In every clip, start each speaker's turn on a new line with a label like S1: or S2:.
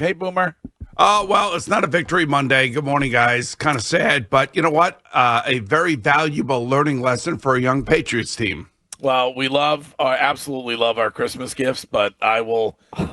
S1: Hey, Boomer.
S2: Oh, well, it's not a victory Monday. Good morning, guys. Kind of sad, but you know what? A very valuable learning lesson for a young Patriots team.
S1: Well, we absolutely love our Christmas gifts, but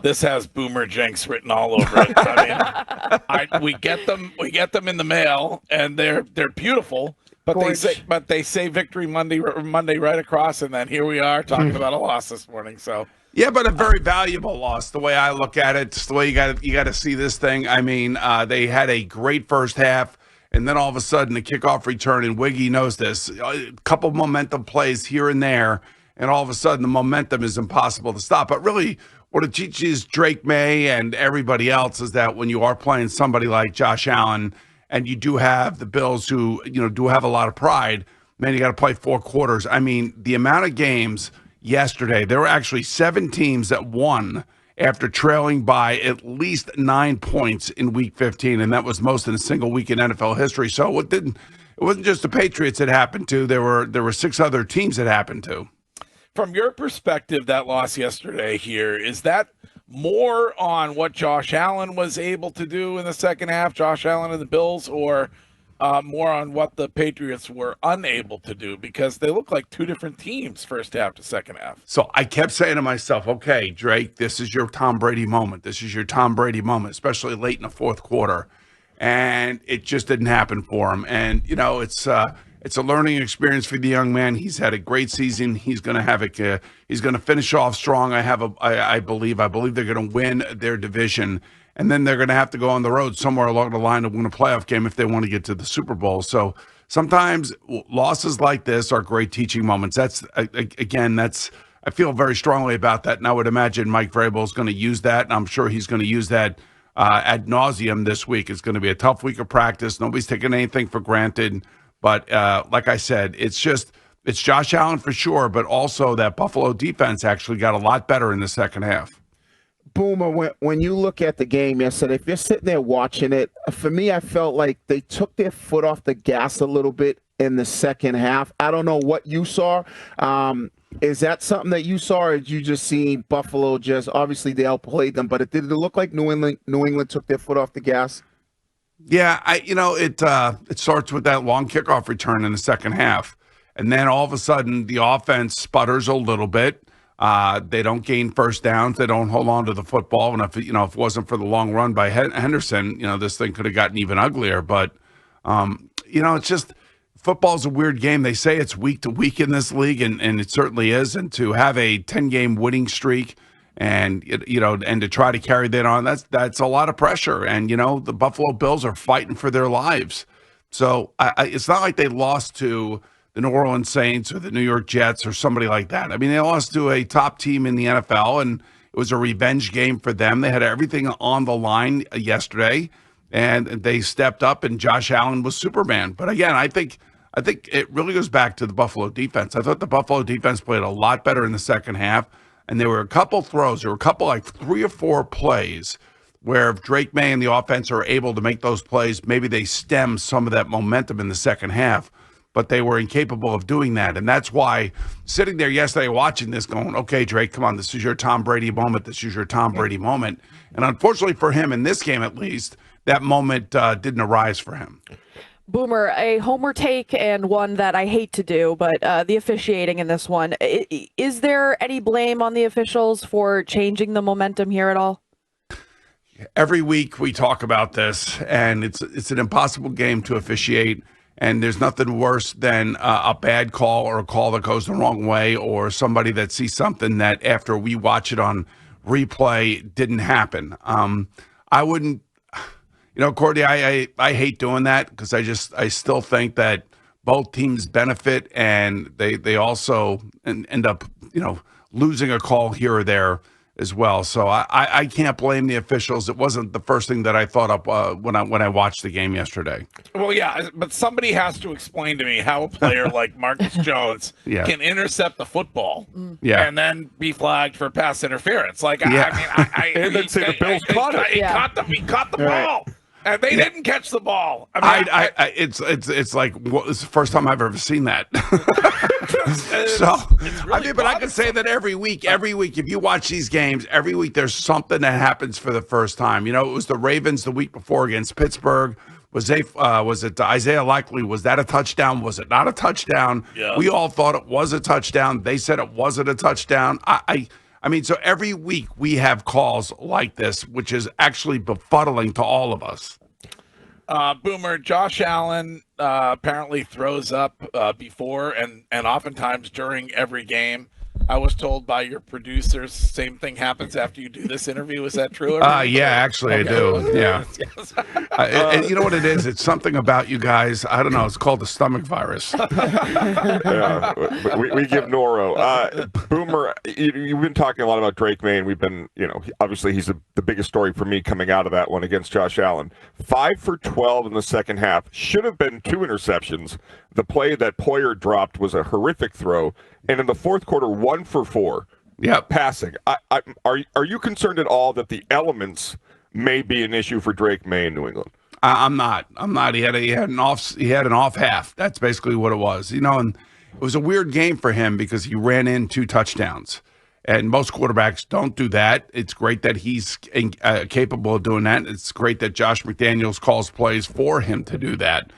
S1: this has Boomer Jinx written all over it. I mean, we get them in the mail, and they're beautiful. But they say Victory Monday right across, and then here we are talking about a loss this morning. So
S2: yeah, but a very valuable loss. The way I look at it, it's the way you got to see this thing. I mean, they had a great first half, and then all of a sudden, the kickoff return, and Wiggy knows this. A couple momentum plays here and there, and all of a sudden, the momentum is impossible to stop. But really, what it teaches Drake Maye and everybody else is that when you are playing somebody like Josh Allen, and you do have the Bills who, do have a lot of pride, man, you got to play 4 quarters. I mean, the amount of games yesterday, there were actually 7 teams that won after trailing by at least 9 points in Week 15, and that was most in a single week in NFL history. So it wasn't just the Patriots it happened to. There were 6 other teams it happened to.
S1: From your perspective, that loss yesterday here, is that more on what Josh Allen was able to do in the second half, Josh Allen and the Bills, or more on what the Patriots were unable to do? Because they look like 2 different teams first half to second half.
S2: So I kept saying to myself, okay, Drake, this is your Tom Brady moment. This is your Tom Brady moment, especially late in the fourth quarter. And it just didn't happen for him. And, it's a learning experience for the young man. He's had a great season. He's going to have he's going to finish off strong. I believe they're going to win their division, and then they're going to have to go on the road somewhere along the line to win a playoff game if they want to get to the Super Bowl. So sometimes losses like this are great teaching moments. I feel very strongly about that, and I would imagine Mike Vrabel is going to use that, and I'm sure he's going to use that ad nauseum this week. It's going to be a tough week of practice. Nobody's taking anything for granted. But like I said, it's Josh Allen for sure, but also that Buffalo defense actually got a lot better in the second half.
S3: Boomer, when you look at the game yesterday, if you're sitting there watching it, for me, I felt like they took their foot off the gas a little bit in the second half. I don't know what you saw. Is that something that you saw, or did you just see Buffalo obviously they outplayed them, but did it look like New England took their foot off the gas?
S2: Yeah, it starts with that long kickoff return in the second half, and then all of a sudden the offense sputters a little bit. They don't gain first downs. They don't hold on to the football. And if it wasn't for the long run by Henderson, this thing could have gotten even uglier. But it's just football's a weird game. They say it's week to week in this league, and it certainly is. And to have a 10-game winning streak. And and to try to carry that on, that's a lot of pressure. And the Buffalo Bills are fighting for their lives. So it's not like they lost to the New Orleans Saints or the New York Jets or somebody like that. I mean, they lost to a top team in the NFL, and it was a revenge game for them. They had everything on the line yesterday, and they stepped up. And Josh Allen was Superman. But again, I think it really goes back to the Buffalo defense. I thought the Buffalo defense played a lot better in the second half. And there were a couple throws. There were a couple, like 3 or 4 plays where if Drake Maye and the offense are able to make those plays, maybe they stem some of that momentum in the second half. But they were incapable of doing that. And that's why sitting there yesterday watching this going, okay, Drake, come on, this is your Tom Brady moment. This is your Tom Brady moment. And unfortunately for him, in this game at least, that moment didn't arise for him.
S4: Boomer, a homer take and one that I hate to do, but the officiating in this one. Is there any blame on the officials for changing the momentum here at all?
S2: Every week we talk about this, and it's an impossible game to officiate, and there's nothing worse than a bad call or a call that goes the wrong way or somebody that sees something that after we watch it on replay didn't happen. I wouldn't. Cordy, I hate doing that because I still think that both teams benefit and they also end up, losing a call here or there as well. So I can't blame the officials. It wasn't the first thing that I thought up when I watched the game yesterday.
S1: Well, yeah, but somebody has to explain to me how a player like Marcus Jones can intercept the football and then be flagged for pass interference. Like,
S5: and then say the Bills caught it.
S1: He caught the ball. And they didn't catch the ball. I mean,
S2: it's like it's the first time I've ever seen that.
S1: really
S2: but I can say that every week, if you watch these games, every week there's something that happens for the first time. It was the Ravens the week before against Pittsburgh. Was it Isaiah Likely? Was that a touchdown? Was it not a touchdown?
S1: Yeah.
S2: We all thought it was a touchdown. They said it wasn't a touchdown. I mean, so every week we have calls like this, which is actually befuddling to all of us.
S1: Boomer, Josh Allen apparently throws up before and oftentimes during every game. I was told by your producers, same thing happens after you do this interview. Is that true?
S2: Yeah, actually, okay. I do. Yeah.
S1: Yes.
S2: And you know what it is? It's something about you guys. I don't know. It's called the stomach virus.
S5: Yeah, we give Noro. Boomer, you've been talking a lot about Drake Maye, and we've been, obviously he's the biggest story for me coming out of that one against Josh Allen. 5 for 12 in the second half. Should have been 2 interceptions. The play that Poyer dropped was a horrific throw. And in the fourth quarter, 1 for 4.
S2: Yep.
S5: Passing. Are you concerned at all that the elements may be an issue for Drake Maye in New England?
S2: I'm not. He had an off half. That's basically what it was. And it was a weird game for him because he ran in 2 touchdowns. And most quarterbacks don't do that. It's great that he's capable of doing that. It's great that Josh McDaniels calls plays for him to do that.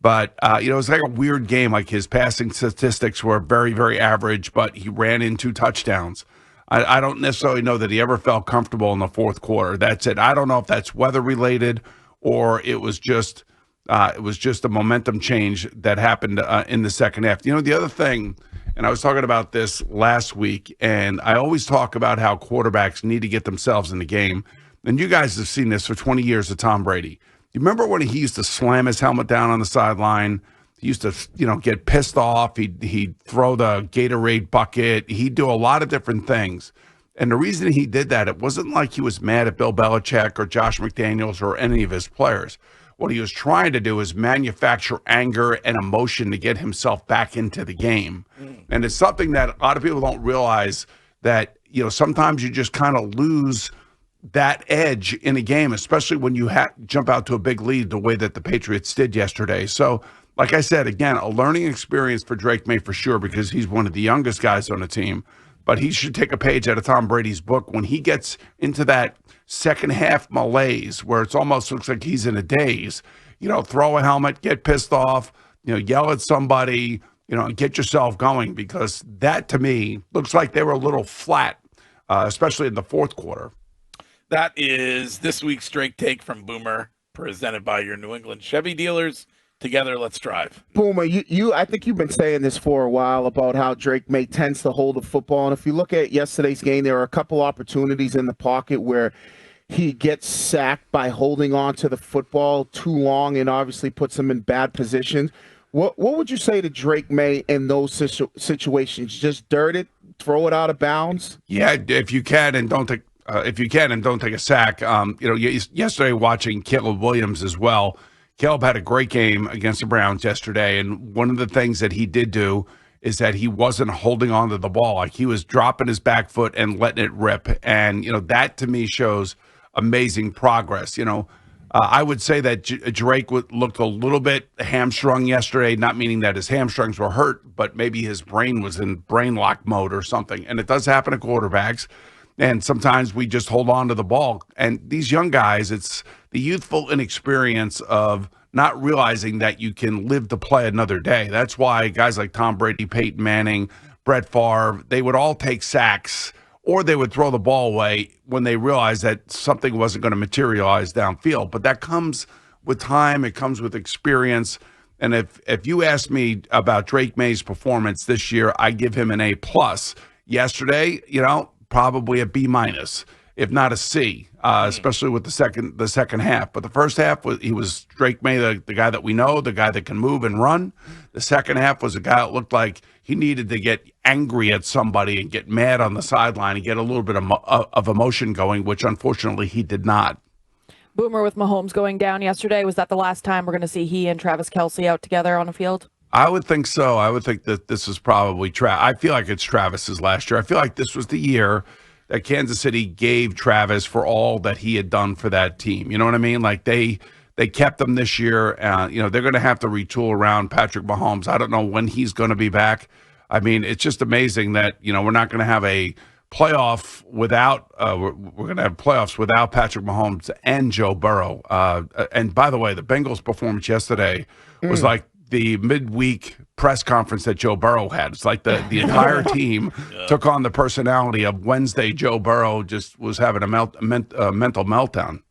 S2: But, it was like a weird game. Like his passing statistics were very, very average, but he ran in 2 touchdowns. I don't necessarily know that he ever felt comfortable in the fourth quarter. That's it. I don't know if that's weather related or it was just a momentum change that happened in the second half. The other thing, and I was talking about this last week, and I always talk about how quarterbacks need to get themselves in the game. And you guys have seen this for 20 years with Tom Brady. You remember when he used to slam his helmet down on the sideline? He used to, get pissed off. He'd throw the Gatorade bucket. He'd do a lot of different things. And the reason he did that, it wasn't like he was mad at Bill Belichick or Josh McDaniels or any of his players. What he was trying to do is manufacture anger and emotion to get himself back into the game. And it's something that a lot of people don't realize that, sometimes you just kind of lose that edge in a game, especially when you jump out to a big lead the way that the Patriots did yesterday. So, like I said, again, a learning experience for Drake Maye for sure because he's one of the youngest guys on the team. But he should take a page out of Tom Brady's book when he gets into that second half malaise where it almost looks like he's in a daze. Throw a helmet, get pissed off, yell at somebody, and get yourself going because that, to me, looks like they were a little flat, especially in the fourth quarter.
S1: That is this week's Drake Take from Boomer, presented by your New England Chevy dealers. Together, let's drive.
S3: Boomer, I think you've been saying this for a while about how Drake Maye tends to hold the football. And if you look at yesterday's game, there were a couple opportunities in the pocket where he gets sacked by holding on to the football too long and obviously puts him in bad positions. What would you say to Drake Maye in those situations? Just dirt it, throw it out of bounds?
S2: Yeah, if you can and don't take a sack. Yesterday watching Caleb Williams as well. Caleb had a great game against the Browns yesterday, and one of the things that he did do is that he wasn't holding on to the ball. Like he was dropping his back foot and letting it rip. And, that to me shows amazing progress. I would say that Drake looked a little bit hamstrung yesterday, not meaning that his hamstrings were hurt, but maybe his brain was in brain lock mode or something. And it does happen to quarterbacks. And sometimes we just hold on to the ball. And these young guys, it's the youthful inexperience of not realizing that you can live to play another day. That's why guys like Tom Brady, Peyton Manning, Brett Favre, they would all take sacks or they would throw the ball away when they realized that something wasn't going to materialize downfield. But that comes with time. It comes with experience. And if you ask me about Drake Maye's performance this year, I give him an A+. Yesterday, probably a B-, if not a C, especially with the second half. But the first half, he was Drake Maye, the guy that we know, the guy that can move and run. The second half was a guy that looked like he needed to get angry at somebody and get mad on the sideline and get a little bit of emotion going, which unfortunately he did not.
S4: Boomer, with Mahomes going down yesterday, was that the last time we're going to see he and Travis Kelce out together on a field?
S2: I would think so. I would think that this is probably I feel like it's Travis's last year. I feel like this was the year that Kansas City gave Travis for all that he had done for that team. You know what I mean? Like they They kept him this year. They're going to have to retool around Patrick Mahomes. I don't know when he's going to be back. I mean, it's just amazing that, we're not going to have a playoff without we're going to have playoffs without Patrick Mahomes and Joe Burrow. And by the way, the Bengals' performance yesterday was like the midweek press conference that Joe Burrow had. It's like the entire team took on the personality of Wednesday. Joe Burrow just was having a mental meltdown.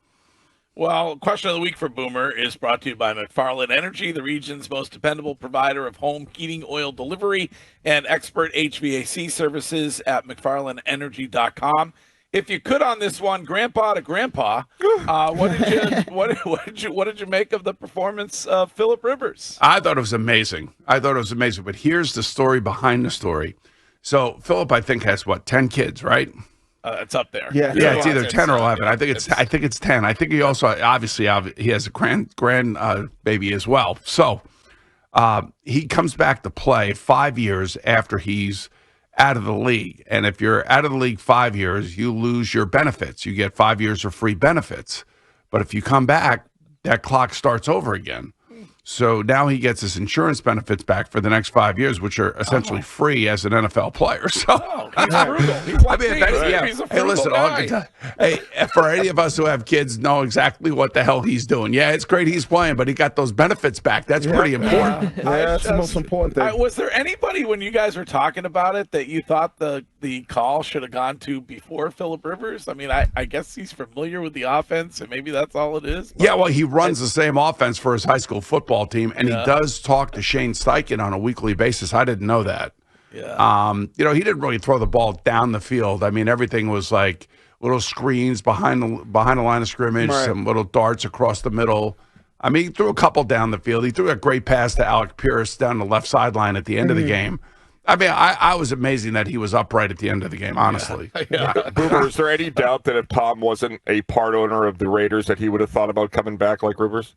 S1: Well, question of the week for Boomer is brought to you by McFarland Energy, the region's most dependable provider of home heating oil delivery and expert HVAC services at McFarlandEnergy.com. If you could on this one, grandpa to grandpa, what did you make of the performance of Phillip Rivers?
S2: I thought it was amazing. But here's the story behind the story. So Phillip, I think, has 10 kids, right?
S1: It's up there.
S3: Yeah,
S2: it's either 10 or 11. I think it's 10. I think he also obviously he has a grand baby as well. So he comes back to play 5 years after he's out of the league. And if you're out of the league 5 years, you lose your benefits. You get 5 years of free benefits. But if you come back, that clock starts over again. So now he gets his insurance benefits back for the next 5 years, which are essentially free as an NFL player. So
S1: he's frugal. He's like
S2: he's a frugal guy. Hey, for any of us who have kids, know exactly what the hell he's doing. Yeah, it's great he's playing, but he got those benefits back. That's pretty important.
S3: That's the most important thing.
S1: Was there anybody when you guys were talking about it that you thought the call should have gone to before Phillip Rivers? I mean, I guess he's familiar with the offense, and maybe that's all it is.
S2: Yeah, well, he runs the same offense for his high school football team, and he does talk to Shane Steichen on a weekly basis. I didn't know that.
S1: Yeah.
S2: He didn't really throw the ball down the field. I mean, everything was like little screens behind the line of scrimmage, some little darts across the middle. I mean, he threw a couple down the field. He threw a great pass to Alec Pierce down the left sideline at the end of the game. I mean, I was amazing that he was upright at the end of the game, honestly.
S5: Boomer, is there any doubt that if Tom wasn't a part owner of the Raiders that he would have thought about coming back like Rivers?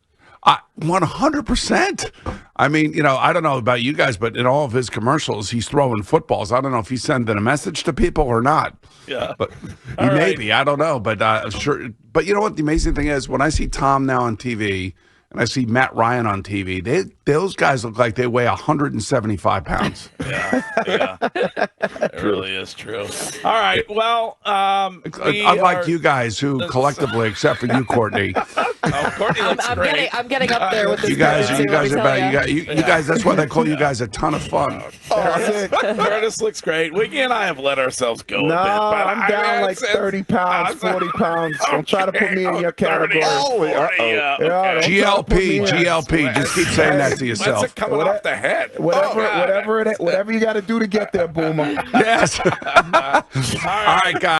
S2: 100%. I mean, I don't know about you guys, but in all of his commercials, he's throwing footballs. I don't know if he's sending a message to people or not.
S1: Yeah.
S2: But he may be. I don't know. But sure. But you know what? The amazing thing is when I see Tom now on TV and I see Matt Ryan on TV, those guys look like they weigh 175 pounds.
S1: Yeah. It really is true. All right. Well,
S2: unlike you guys who collectively, except for you, Courtney.
S1: Courtney looks great.
S4: I'm getting up there with this.
S2: You guys that's why they call you guys a ton of fun.
S1: Curtis looks great. Wiggy and I have let ourselves go a bit. But
S3: I'm down like 30 pounds, 40 pounds. Don't try to put me in your category.
S2: GLP. Just keep saying that to yourself.
S1: What's it coming off the head?
S3: Whatever you got to do to get there, Boomer.
S2: Yes. All right, guys.